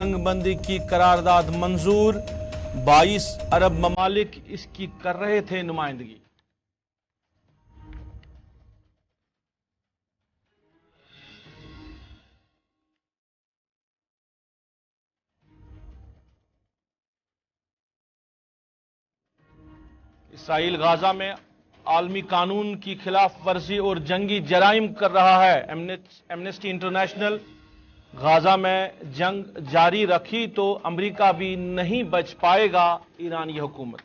जंगबंदी की करारदाद मंजूर, 22 अरब ममालिक इसकी कर रहे थे नुमाइंदगी। इसराइल गाजा में आलमी कानून की खिलाफ वर्जी और जंगी जराइम कर रहा है। एमनेस्टी इंटरनेशनल गाजा में जंग जारी रखी तो अमेरिका भी नहीं बच पाएगा, ईरानी हुकूमत।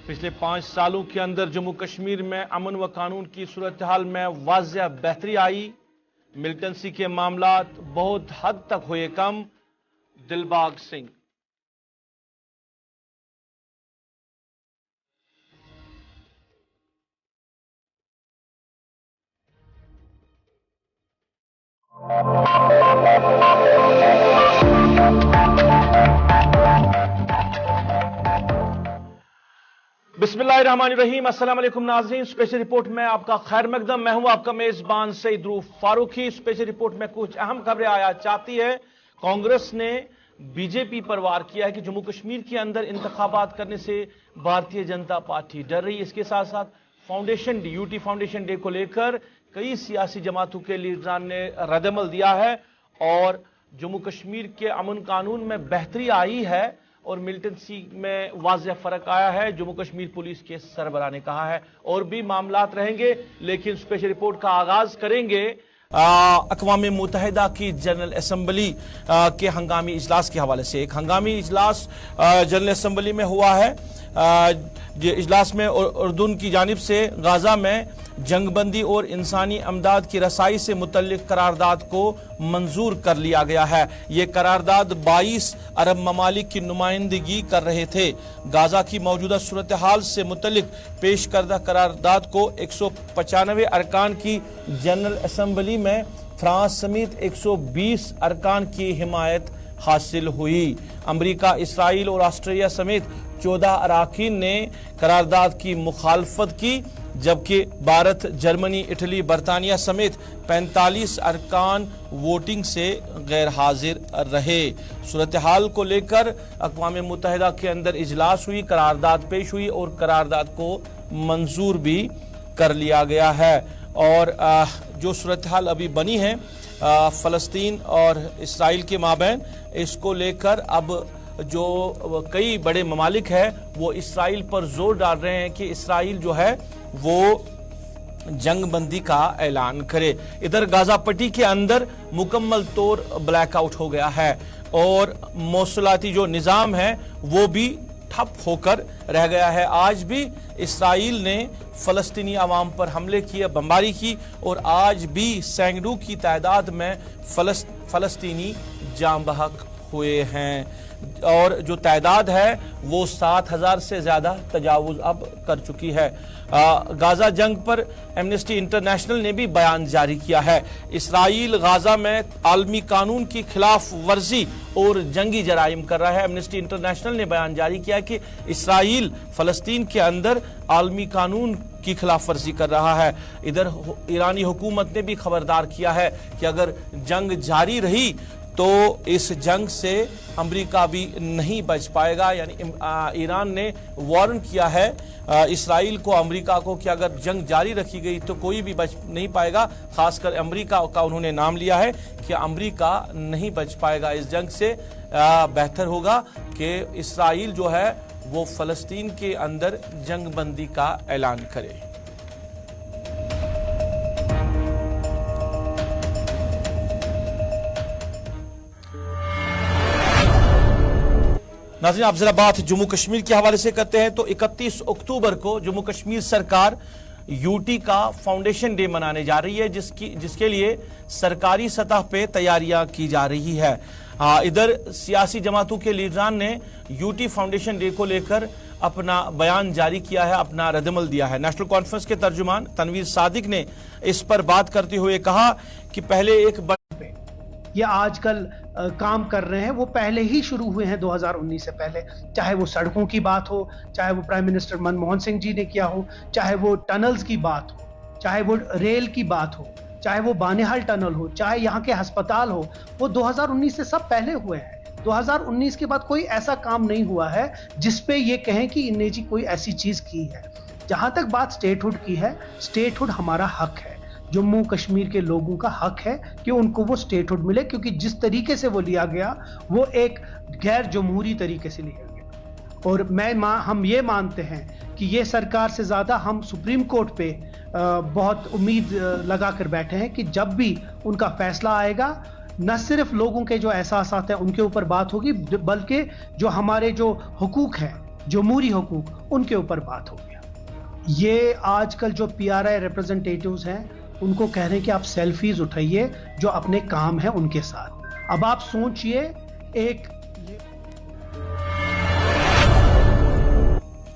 पिछले 5 सालों के अंदर जम्मू कश्मीर में अमन व कानून की सूरत हाल में वाज़ह बेहतरी आई। मिलिटेंसी के मामलात बहुत हद तक हुए कम। दिलबाग सिंह। बिस्मिल्लाहिर्रहमानिर्रहीम। अस्सलाम वालेकुम नाज़रीन, स्पेशल रिपोर्ट में आपका खैर मकदम। मैं हूं आपका मेजबान सईद रूफ फारूकी। स्पेशल रिपोर्ट में कुछ अहम खबरें आया चाहती है। कांग्रेस ने बीजेपी पर वार किया है कि जम्मू कश्मीर के अंदर इंतखाबात करने से भारतीय जनता पार्टी डर रही है। इसके साथ साथ foundation day, UT foundation day को लेकर कई सियासी जमातों के लीडरान ने रद्दअमल दिया है और जम्मू कश्मीर के अमन कानून में बेहतरी आई है और मिलिटेंसी में वाज़ह फर्क आया है, जम्मू कश्मीर पुलिस के सरबराह ने कहा है। और भी मामलात रहेंगे, लेकिन स्पेशल रिपोर्ट का आगाज करेंगे अक़वाम मुत्तहिदा की जनरल असम्बली के हंगामी इजलास के हवाले से। एक हंगामी इजलास जनरल असम्बली में हुआ है। इजलास में उर्दून की जानिब से गाजा में जंगबंदी और इंसानी अमदाद की रसाई से मुतल्लिक करारदाद को मंजूर कर लिया गया है। ये करारदाद 22 अरब ममालिक की नुमाइंदगी कर रहे थे। गाजा की मौजूदा सूरत हाल से मुतल्लिक पेश करदा करारदाद को 195 अरकान की जनरल असम्बली में फ्रांस समेत 120 अरकान की हिमायत हासिल हुई। अमरीका, इसराइल और ऑस्ट्रेलिया समेत 14 अरकान ने करारदाद की मुखालफत की, जबकि भारत, जर्मनी, इटली, बरतानिया समेत 45 अरकान वोटिंग से गैर हाजिर रहे। सूरत हाल को लेकर अक़वाम मुत्तहिदा के अंदर इजलास हुई, करारदाद पेश हुई और करारदाद को मंजूर भी कर लिया गया है। और जो सूरत हाल अभी बनी है फ़लस्तीन और इसराइल के माबैन, इसको लेकर अब जो कई बड़े ममालिक है वो इसराइल पर जोर डाल रहे हैं कि इसराइल जो है वो जंगबंदी का ऐलान करे। इधर गाजा पट्टी के अंदर मुकम्मल तौर ब्लैकआउट हो गया है और मौसूलाती जो निज़ाम है वो भी ठप होकर रह गया है। आज भी इसराइल ने फ़लस्तीनी अवाम पर हमले किए, बमबारी की और आज भी सैकड़ों की तादाद में फ़लस्तीनी जाम बहक हुए हैं और जो तादाद है वो 7,000 से ज़्यादा तजावुज़ अब कर चुकी है। गाजा जंग पर एमनेस्टी इंटरनेशनल ने भी बयान जारी किया है। इसराइल गाजा में आलमी कानून की खिलाफ वर्जी और जंगी जराइम कर रहा है। एमनेस्टी इंटरनेशनल ने बयान जारी किया कि इसराइल फ़लस्तीन के अंदर आलमी कानून की खिलाफ वर्जी कर रहा है। इधर ईरानी हुकूमत ने भी खबरदार किया है कि अगर जंग जारी रही तो इस जंग से अमेरिका भी नहीं बच पाएगा। यानी ईरान ने वार्न किया है इसराइल को, अमेरिका को, कि अगर जंग जारी रखी गई तो कोई भी बच नहीं पाएगा। खासकर अमेरिका का उन्होंने नाम लिया है कि अमेरिका नहीं बच पाएगा इस जंग से। बेहतर होगा कि इसराइल जो है वो फ़लस्तीन के अंदर जंगबंदी का ऐलान करे। नाज़रीन, आप जरा बात जम्मू कश्मीर के हवाले से करते हैं तो 31 अक्टूबर को जम्मू कश्मीर सरकार यूटी का फाउंडेशन डे मनाने जा रही है, जिसके लिए सरकारी सतह पे तैयारियां की जा रही है। इधर सियासी जमातों के लीडरान ने यूटी फाउंडेशन डे को लेकर अपना बयान जारी किया है, अपना रद्दअमल दिया है। नेशनल कॉन्फ्रेंस के तर्जुमान तनवीर सादिक ने इस पर बात करते हुए कहा कि पहले एक ये आजकल काम कर रहे हैं वो पहले ही शुरू हुए हैं 2019 से पहले। चाहे वो सड़कों की बात हो, चाहे वो प्राइम मिनिस्टर मनमोहन सिंह जी ने किया हो, चाहे वो टनल्स की बात हो, चाहे वो रेल की बात हो, चाहे वो बानेहाल टनल हो, चाहे यहाँ के अस्पताल हो, वो 2019 से सब पहले हुए हैं। 2019 के बाद कोई ऐसा काम नहीं हुआ है जिसपे ये कहें कि इनने जी कोई ऐसी चीज की है। जहां तक बात स्टेटहुड की है, स्टेटहुड हमारा हक है, जम्मू कश्मीर के लोगों का हक है कि उनको वो स्टेटहुड मिले, क्योंकि जिस तरीके से वो लिया गया वो एक गैर जमहूरी तरीके से लिया गया। और हम ये मानते हैं कि ये सरकार से ज्यादा हम सुप्रीम कोर्ट पे बहुत उम्मीद लगा कर बैठे हैं कि जब भी उनका फैसला आएगा न सिर्फ लोगों के जो एहसासात हैं उनके ऊपर बात होगी, बल्कि जो हमारे जो हुकूक हैं, जमहूरी हुकूक, उनके ऊपर बात होगी। ये आजकल जो PRI रिप्रेजेंटेटिव्स हैं उनको कह रहे हैं कि आप सेल्फीज उठाइए जो अपने काम है उनके साथ। अब आप सोचिए, एक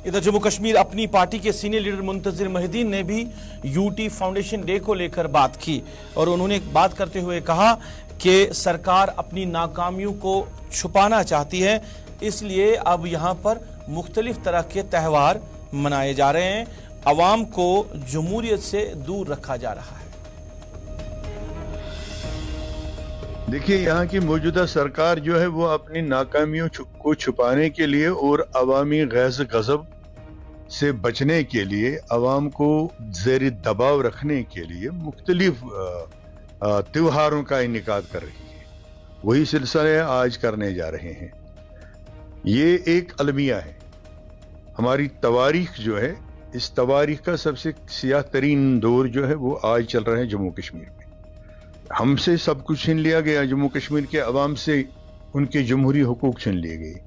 इधर जम्मू कश्मीर अपनी पार्टी के सीनियर लीडर मुंतजिर महिदीन ने भी यूटी फाउंडेशन डे को लेकर बात की और उन्होंने बात करते हुए कहा कि सरकार अपनी नाकामियों को छुपाना चाहती है, इसलिए अब यहां पर मुख्तलिफ तरह के त्यौहार मनाए जा रहे हैं, अवाम को जमहूरियत से दूर रखा जा रहा है। देखिए, यहाँ की मौजूदा सरकार जो है वो अपनी नाकामियों को छुपाने के लिए और अवामी गैज़ गज़ब से बचने के लिए, अवाम को ज़ेर दबाव रखने के लिए मुख्तलिफ त्योहारों का इनेकाद कर रही है। वही सिलसिले आज करने जा रहे हैं। ये एक अलमिया है। हमारी तवारीख जो है, इस तवारीख का सबसे सियाह तरीन दौर जो है वो आज चल रहा है जम्मू कश्मीर में। हमसे सब कुछ छीन लिया गया, जम्मू कश्मीर के अवाम से उनके जमहूरी हुकूक छीन लिए गए।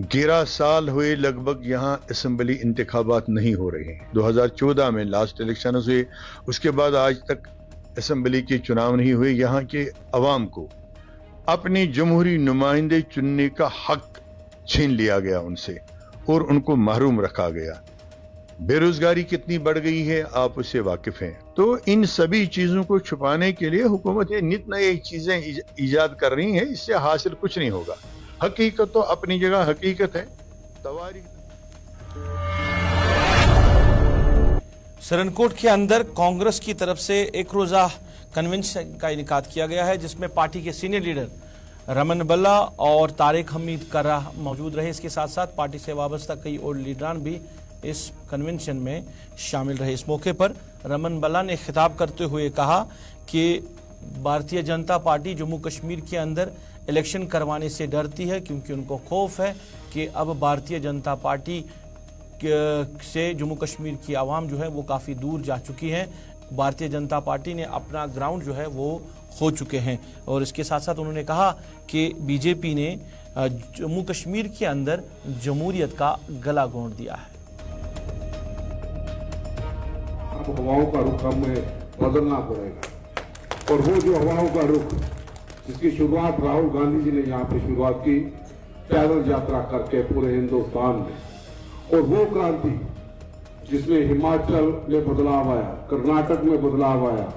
11 साल हुए लगभग यहाँ असम्बली इंतखाबात नहीं हो रहे हैं। 2014 में लास्ट इलेक्शन हुए, उसके बाद आज तक असम्बली के चुनाव नहीं हुए। यहाँ के अवाम को अपने जमहूरी नुमाइंदे चुनने का हक छीन लिया गया उनसे और उनको महरूम रखा गया। बेरोजगारी कितनी बढ़ गई है आप उससे वाकिफ हैं। तो इन सभी चीजों को छुपाने के लिए हुकूमत नित नई चीजें ईजाद कर रही है, इससे हासिल कुछ नहीं होगा। हकीकत तो अपनी जगह हकीकत है। सरनकोट के अंदर कांग्रेस की तरफ से एक रोजा कन्वेंशन का इनेकाद किया गया है, जिसमें पार्टी के सीनियर लीडर रमन बल्ला और तारिक हमीद कर्रा मौजूद रहे। इसके साथ साथ पार्टी से वाबस्ता कई और लीडरान भी इस कन्वेंशन में शामिल रहे। इस मौके पर रमन बल्ला ने खिताब करते हुए कहा कि भारतीय जनता पार्टी जम्मू कश्मीर के अंदर इलेक्शन करवाने से डरती है, क्योंकि उनको खौफ है कि अब भारतीय जनता पार्टी से जम्मू कश्मीर की आवाम जो है वो काफ़ी दूर जा चुकी है। भारतीय जनता पार्टी ने अपना ग्राउंड जो है वो खो चुके हैं। और इसके साथ साथ उन्होंने कहा कि बीजेपी ने जम्मू कश्मीर के अंदर जमहूरियत का गला घोंट दिया है। हवाओं का रुख हमें बदलना पड़ेगा, और वो जो हवाओं का रुख जिसकी शुरुआत राहुल गांधी जी ने यहाँ पे शुरुआत की, पैदल यात्रा करके पूरे हिंदुस्तान में, और वो क्रांति जिसमें हिमाचल में बदलाव आया, कर्नाटक में बदलाव आया।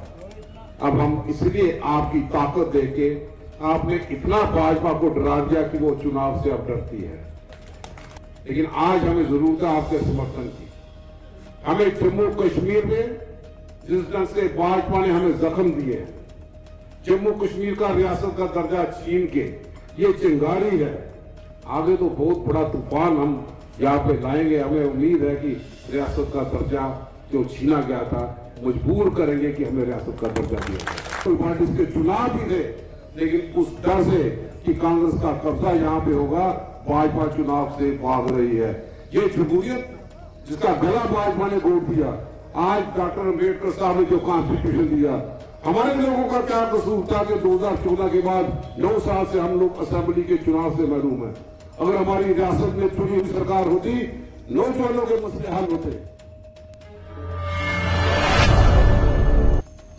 अब हम इसलिए आपकी ताकत देके आपने इतना भाजपा को डरा दिया कि वो चुनाव से अब डरती है। लेकिन आज हमें जरूरत है आपके समर्थन की। हमें जम्मू कश्मीर में जिस ढंग से भाजपा ने हमें जख्म दिए, जम्मू कश्मीर का रियासत का दर्जा छीन के ये चिंगारी है, आगे तो बहुत बड़ा तूफान हम यहाँ पे लाएंगे। हमें उम्मीद है कि रियासत का दर्जा जो छीना गया था मजबूर करेंगे कि हमें रियासत का दर्जा दिया। तो पार्टी के चुनाव भी थे, लेकिन उस डर से कि कांग्रेस का कब्जा यहाँ पे होगा, भाजपा चुनाव से भाग रही है। ये जमहूरियत जिसका गला भाजपा ने घोट दिया, आज डॉक्टर अम्बेडकर साहब ने जो कॉन्स्टिट्यूशन दिया, हमारे लोगों का क्या कसूर था कि 2014 के बाद 9 साल से हम लोग असेंबली के चुनाव से महरूम हैं। अगर हमारी रियासत में चुनी हुई सरकार होती, नौजवानों के मसले हल होते।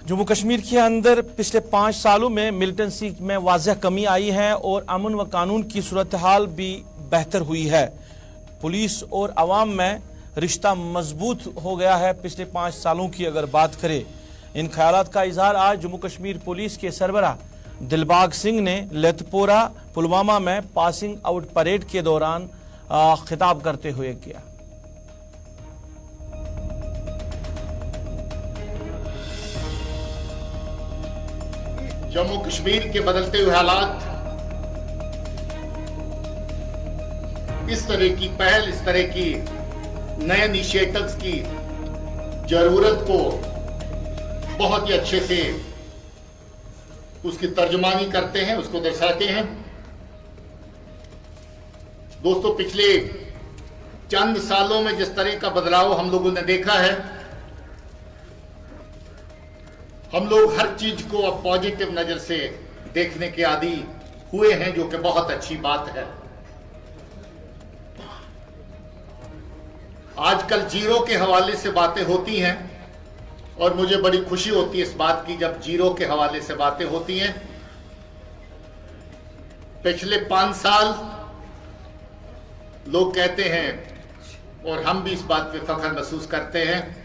जम्मू कश्मीर के अंदर पिछले 5 सालों में मिलिटेंसी में वाज़ह कमी आई है और अमन व कानून की सूरत हाल भी बेहतर हुई है। पुलिस और अवाम में रिश्ता मजबूत हो गया है पिछले 5 सालों की अगर बात करें। इन ख्यालात का इजहार आज जम्मू कश्मीर पुलिस के सरबराह दिलबाग सिंह ने लेथपोरा पुलवामा में पासिंग आउट परेड के दौरान खिताब करते हुए किया। जम्मू कश्मीर के बदलते हुए हालात, इस तरह की पहल, इस तरह की नए इनिशिएटिव्स की जरूरत को बहुत ही अच्छे से उसकी तर्जुमानी करते हैं, उसको दर्शाते हैं। दोस्तों, पिछले चंद सालों में जिस तरह का बदलाव हम लोगों ने देखा है, हम लोग हर चीज को अब पॉजिटिव नजर से देखने के आदी हुए हैं, जो कि बहुत अच्छी बात है। आजकल जीरो के हवाले से बातें होती हैं और मुझे बड़ी खुशी होती है इस बात की जब जीरो के हवाले से बातें होती हैं। पिछले 5 साल लोग कहते हैं और हम भी इस बात पे फख्र महसूस करते हैं,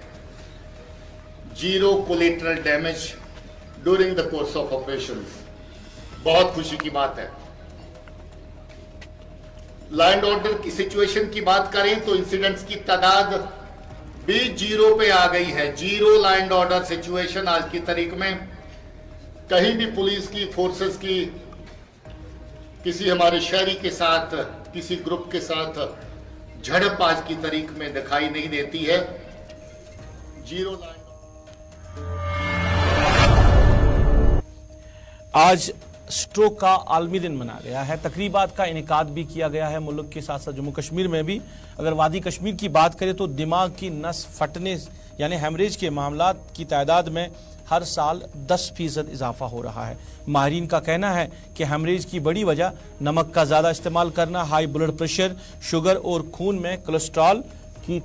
zero collateral damage during the course of operations. बहुत खुशी की बात है। लॉ एंड ऑर्डर की सिचुएशन की बात करें तो इंसिडेंट्स की तादाद भी जीरो पे आ गई है। Zero law and order situation आज की तारीख में कहीं भी पुलिस की फोर्सेस की किसी हमारे शहरी के साथ, किसी ग्रुप के साथ झड़प आज की तारीख में दिखाई नहीं देती है। जीरो लॉ एंड आज स्ट्रोक का आलमी दिन मनाया गया है। तकरीबात का इनेकाद भी किया गया है मुल्क के साथ साथ जम्मू कश्मीर में भी। अगर वादी कश्मीर की बात करें तो दिमाग की नस फटने यानी हेमरेज के मामलात की तादाद में हर साल 10% इजाफा हो रहा है। माहिरीन का कहना है कि हेमरेज की बड़ी वजह नमक का ज़्यादा इस्तेमाल करना, हाई ब्लड प्रेशर, शुगर और खून में कोलेस्ट्रॉल की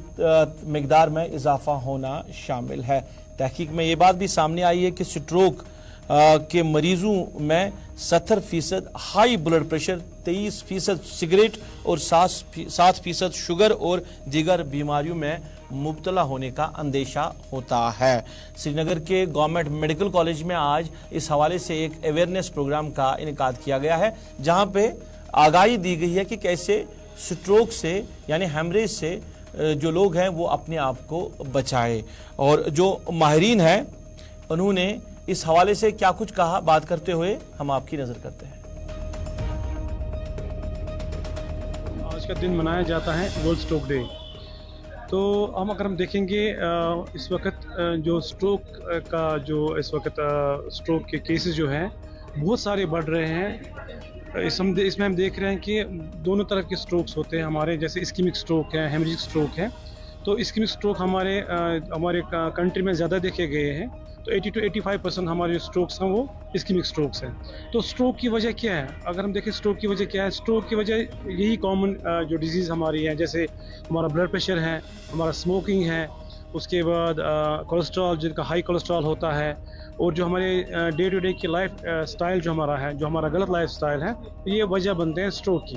मिकदार में इजाफा होना शामिल है। तहकीक में ये बात भी सामने आई है कि स्ट्रोक के मरीजों में 70% हाई ब्लड प्रेशर, 23% सिगरेट और 7% शुगर और दीगर बीमारियों में मुब्तला होने का अंदेशा होता है। श्रीनगर के गवर्नमेंट मेडिकल कॉलेज में आज इस हवाले से एक अवेयरनेस प्रोग्राम का इनेकाद किया गया है, जहां पे आगाही दी गई है कि कैसे स्ट्रोक से यानी हेमरेज से जो लोग हैं वो अपने आप को बचाए। और जो माहिरीन हैं उन्होंने इस हवाले से क्या कुछ कहा, बात करते हुए हम आपकी नजर करते हैं। आज का दिन मनाया जाता है वर्ल्ड स्ट्रोक डे। तो अगर हम देखेंगे इस वक्त जो स्ट्रोक का जो इस वक्त स्ट्रोक के केसेस जो हैं बहुत सारे बढ़ रहे हैं। इसमें हम देख रहे हैं कि दोनों तरफ के स्ट्रोक्स होते हैं हमारे, जैसे इस्कीमिक स्ट्रोक है, हेमरेजिक स्ट्रोक है। तो इस्कीमिक स्ट्रोक हमारे कंट्री में ज़्यादा देखे गए हैं। तो 80 to 85% हमारे जो स्ट्रोक्स हैं वो इस्कीमिक स्ट्रोक्स हैं। तो स्ट्रोक की वजह क्या है? अगर हम देखें स्ट्रोक की वजह क्या है, स्ट्रोक की वजह यही कॉमन जो डिजीज़ हमारी है, जैसे हमारा ब्लड प्रेशर है, हमारा स्मोकिंग है, उसके बाद कोलेस्ट्रॉल, जिनका हाई कोलेस्ट्रॉल होता है, और जो हमारे डे टू डे की लाइफ स्टाइल जो हमारा है, जो हमारा गलत लाइफ स्टाइल है, ये वजह बनते हैं स्ट्रोक की।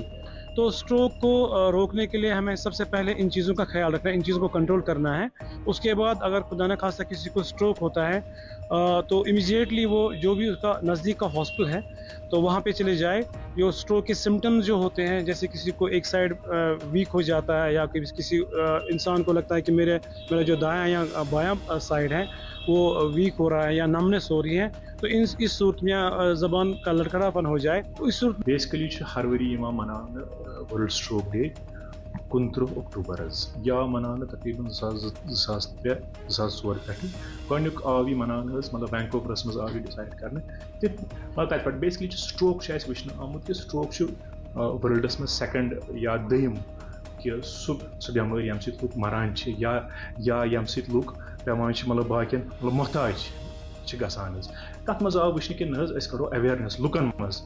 तो स्ट्रोक को रोकने के लिए हमें सबसे पहले इन चीज़ों का ख्याल रखना है, इन चीज़ों को कंट्रोल करना है। उसके बाद अगर खुदा न खास्ता किसी को स्ट्रोक होता है तो इमीडिएटली वो जो भी उसका नज़दीक का हॉस्पिटल है तो वहाँ पे चले जाए। जो स्ट्रोक के सिम्टम्स जो होते हैं, जैसे किसी को एक साइड वीक हो जाता है या किसी इंसान को लगता है कि मेरा जो दायां या बायां साइड है वो वीक हो रहा है या नमनेस हो रही है, तो इस सूरत में ज़बान का लड़खड़ापन हो जाए तो इस सूरत बेसिकली हर वरी मनाने वर्ल्ड स्ट्रोक डे 29 अक्टूबर या मनाने तकरीबन 2003-2004 पे गक आव यह मनाने मतलब वैंकूवरस मज आव डिसाइड कर मतलब तत पे बेसिकली स्ट्रोक वुचन आमुत कि स्ट्रोक वर्ल्डस में सेकंड या दम कि सह बेमारी यम लूक मरान या यम लूक पेवान मतलब बाकियन मतलब मोहताज गसान तथ मज आव वुचन कि न करो अवेयरनेस लुकन मज,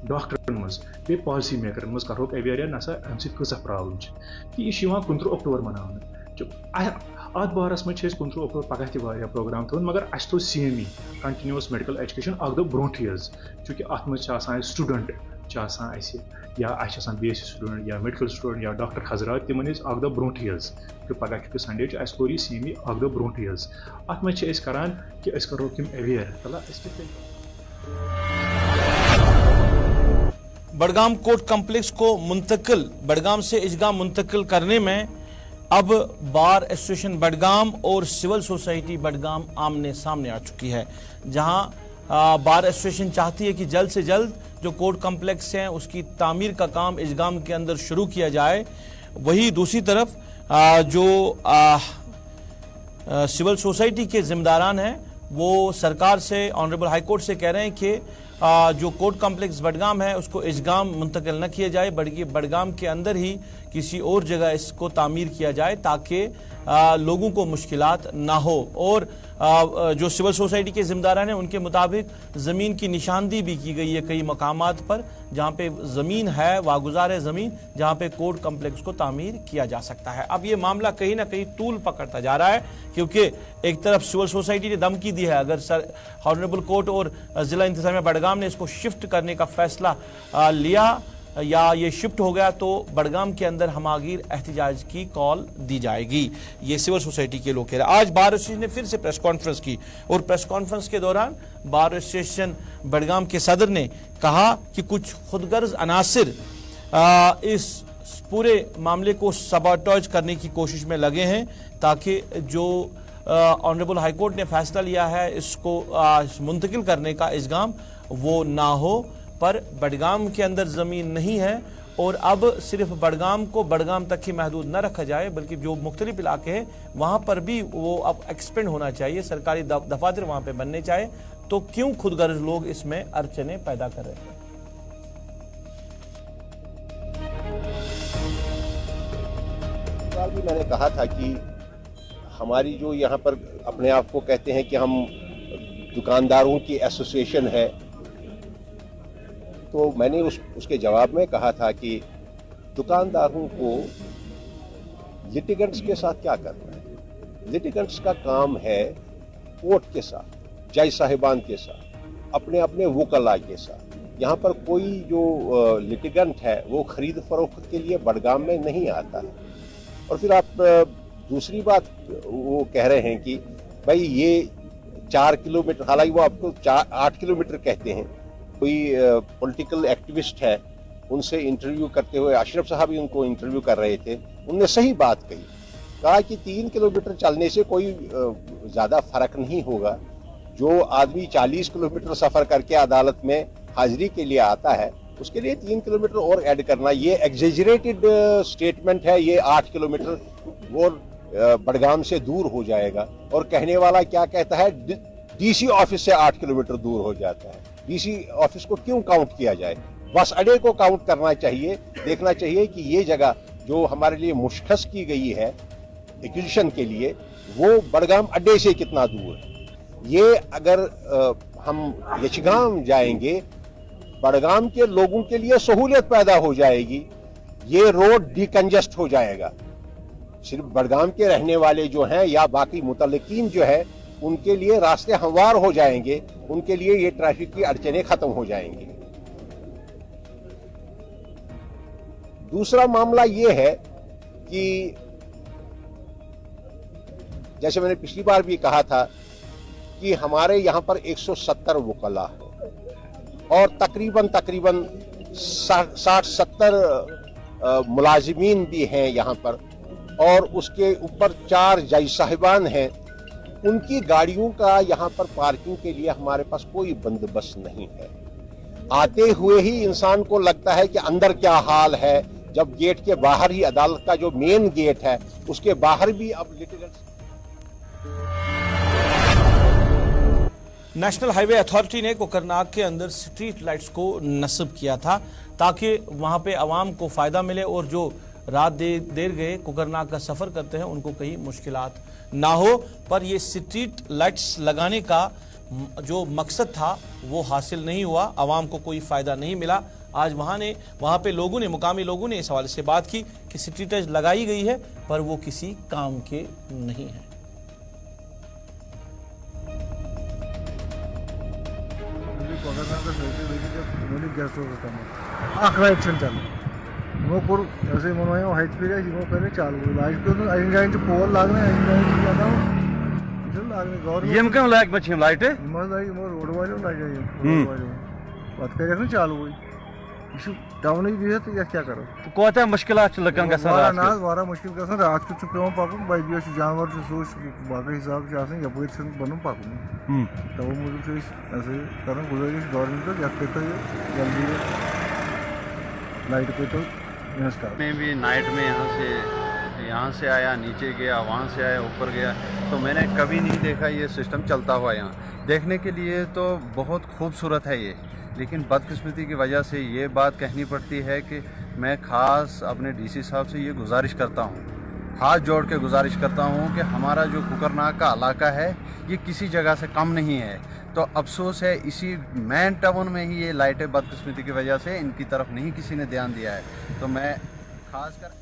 डॉक्टरन मज, बे पॉलिसी मेकरन मज करो अवेयर नसा अम कस प्रॉब्लम कि यह 29 अक्टूबर मनाने। अत बारस में 29 अक्टूबर पगह तह प्रोग्राम थोन, मगर अस थो CME कंटिन्यूअस मेडिकल एजुकेशन अख दो ब्रोंठे चूँकि अत मज स्टूडेंट या BSc स्टूडेंट या मेडिकल स्टूडेंट या डॉक्टर हजरात तिमन अख दो ब्रोंठे कि पगह संडे अस कोर यह CME अख दो ब्रोंठे अत मज करान कि करो तम अवेयर तला। बडगाम कोर्ट कॉम्प्लेक्स को बडगाम से इजगाम मुंतकिल करने में अब बार एसोसिएशन बडगाम और सिविल सोसाइटी बडगाम आमने सामने आ चुकी है, जहां बार एसोसिएशन चाहती है कि जल्द से जल्द जो कोर्ट कॉम्प्लेक्स है उसकी तामीर का काम इजगाम के अंदर शुरू किया जाए। वही दूसरी तरफ जो सिविल सोसाइटी के जिम्मेदारान हैं वो सरकार से, ऑनरेबल हाई कोर्ट से कह रहे हैं कि जो कोर्ट कॉम्प्लेक्स बडगाम है उसको इजगाम मुंतकिल न किया जाए, बल्कि बडगाम के अंदर ही किसी और जगह इसको तामीर किया जाए ताकि लोगों को मुश्किलात ना हो। और जो सिविल सोसाइटी के जिम्मेदारान हैं उनके मुताबिक ज़मीन की निशानदी भी की गई है कई मकामात पर, जहाँ पे ज़मीन है वागुजार है ज़मीन, जहाँ पे कोर्ट कॉम्प्लेक्स को तामीर किया जा सकता है। अब ये मामला कहीं ना कहीं तूल पकड़ता जा रहा है, क्योंकि एक तरफ सिविल सोसाइटी ने धमकी दी है अगर ऑनरेबल कोर्ट और जिला इंतजामिया बडगाम ने इसको शिफ्ट करने का फैसला लिया या ये शिफ्ट हो गया तो बडगाम के अंदर हमागीर एहतजाज की कॉल दी जाएगी, ये सिविल सोसाइटी के लोग कह रहे हैं। आज बार एसोसिएशन ने फिर से प्रेस कॉन्फ्रेंस की और प्रेस कॉन्फ्रेंस के दौरान बार एसोसिएशन बडगाम के सदर ने कहा कि कुछ खुदगर्ज अनासिर इस पूरे मामले को सबॉर्टाइज करने की कोशिश में लगे हैं ताकि जो ऑनरेबल हाई कोर्ट ने फैसला लिया है इसको मुंतकिल करने का इजगाम वो ना हो। पर बडगाम के अंदर ज़मीन नहीं है और अब सिर्फ बडगाम को बडगाम तक ही महदूद न रखा जाए, बल्कि जो मुख्तलिफ इलाके हैं वहाँ पर भी वो अब एक्सपेंड होना चाहिए, सरकारी दफातर वहाँ पे बनने चाहिए। तो क्यों खुदगर्ज लोग इसमें अड़चने पैदा कर रहे हैं? सवाल भी मैंने कहा था कि हमारी जो यहाँ पर अपने आप को कहते हैं कि हम दुकानदारों की एसोसिएशन है, तो मैंने उसके जवाब में कहा था कि दुकानदारों को लिटिगेंट्स के साथ क्या करना है। लिटिगेंट्स का काम है कोर्ट के साथ, जज साहिबान के साथ, अपने अपने वकला के साथ। यहाँ पर कोई जो लिटिगेंट है वो खरीद फरोख्त के लिए बडगाम में नहीं आता है। और फिर आप दूसरी बात वो कह रहे हैं कि भाई ये 4 किलोमीटर, हालांकि वो आपको 8 किलोमीटर कहते हैं। कोई पॉलिटिकल एक्टिविस्ट है, उनसे इंटरव्यू करते हुए अशरफ साहब भी उनको इंटरव्यू कर रहे थे, उनने सही बात कही, कहा कि 3 किलोमीटर चलने से कोई ज़्यादा फर्क नहीं होगा। जो आदमी 40 किलोमीटर सफ़र करके अदालत में हाजिरी के लिए आता है उसके लिए 3 किलोमीटर और ऐड करना, ये एग्जेजरेटेड स्टेटमेंट है। ये 8 किलोमीटर और बडगाम से दूर हो जाएगा। और कहने वाला क्या कहता है, डीसी ऑफिस से 8 किलोमीटर दूर हो जाता है। डीसी ऑफिस को क्यों काउंट किया जाए? बस अड्डे को काउंट करना चाहिए, देखना चाहिए कि ये जगह जो हमारे लिए मुश्तस की गई है एक्विजिशन के लिए, वो बडगाम अड्डे से कितना दूर है। ये अगर हम यशगाम जाएंगे, बडगाम के लोगों के लिए सहूलियत पैदा हो जाएगी, ये रोड डिकंजेस्ट हो जाएगा। सिर्फ बडगाम के रहने वाले जो हैं या बाकी मुतल्लिकीन जो है उनके लिए रास्ते हमवार हो जाएंगे, उनके लिए ये ट्रैफिक की अड़चनें खत्म हो जाएंगी। दूसरा मामला ये है कि जैसे मैंने पिछली बार भी कहा था कि हमारे यहाँ पर 170 वकला है और तकरीबन 60-70 मुलाजिमीन भी हैं यहाँ पर, और उसके ऊपर 4 जज साहिबान हैं। उनकी गाड़ियों का यहाँ पर पार्किंग के लिए हमारे पास कोई बंदोबस्त नहीं है। आते हुए ही इंसान को लगता है कि अंदर क्या हाल है, जब गेट के बाहर ही अदालत का जो मेन गेट है उसके बाहर भी अब लिटिगेंट्स। नेशनल हाईवे अथॉरिटी ने कोकरनाग के अंदर स्ट्रीट लाइट्स को नस्ब किया था ताकि वहां पे आवाम को फायदा मिले और जो रात देर गए कोकरनाग का सफर करते हैं उनको कहीं मुश्किलात ना हो। पर ये स्ट्रीट लाइट्स लगाने का जो मकसद था वो हासिल नहीं हुआ, आवाम को कोई फायदा नहीं मिला। आज वहां पे लोगों ने, मुकामी लोगों ने इस हवाले से बात की कि स्ट्रीट लाइट लगाई गई है पर वो किसी काम के नहीं है। ऐसे मनोया हाइट पे जाए पहले चालू लाइट तो आइन जाइन पोल लागने आइन जाइन जाना इधर लागने गवर्नमेंट येम कम लायक मछी लाइट मर रोड वाले लाइट है रोड वाले बात करे ना चालू हुई टाउन बिहत ये क्या करो कोता मुश्किलात लुकन गसान वारा मुश्किल गसान रात को पे पकन बजे जानवर सोच बाकी हिसाब से यपर बन पकन तब मूजूब ऐसे कर गुजारिश गवर्नमेंट पे तो जल्दी लाइट पे तो इंस्टॉल मैं भी नाइट में यहाँ से आया, नीचे गया, वहाँ से आया, ऊपर गया, तो मैंने कभी नहीं देखा ये सिस्टम चलता हुआ। यहाँ देखने के लिए तो बहुत खूबसूरत है ये, लेकिन बदकिस्मती की वजह से ये बात कहनी पड़ती है कि मैं ख़ास अपने डीसी साहब से ये गुजारिश करता हूँ, हाथ जोड़ के गुजारिश करता हूँ कि हमारा जो कुकरनाग का इलाका है ये किसी जगह से कम नहीं है। तो अफसोस है इसी मेन टाउन में ही ये लाइटें बदकिस्मती की वजह से इनकी तरफ नहीं किसी ने ध्यान दिया है। तो मैं खास कर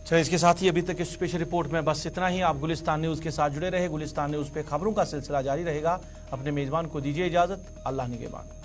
चलिए, इसके साथ ही अभी तक इस स्पेशल रिपोर्ट में बस इतना ही। आप गुलिस्तान न्यूज़ के साथ जुड़े रहे। गुलिस्तान न्यूज़ पे खबरों का सिलसिला जारी रहेगा। अपने मेज़बान को दीजिए इजाज़त। अल्लाह निगहबान।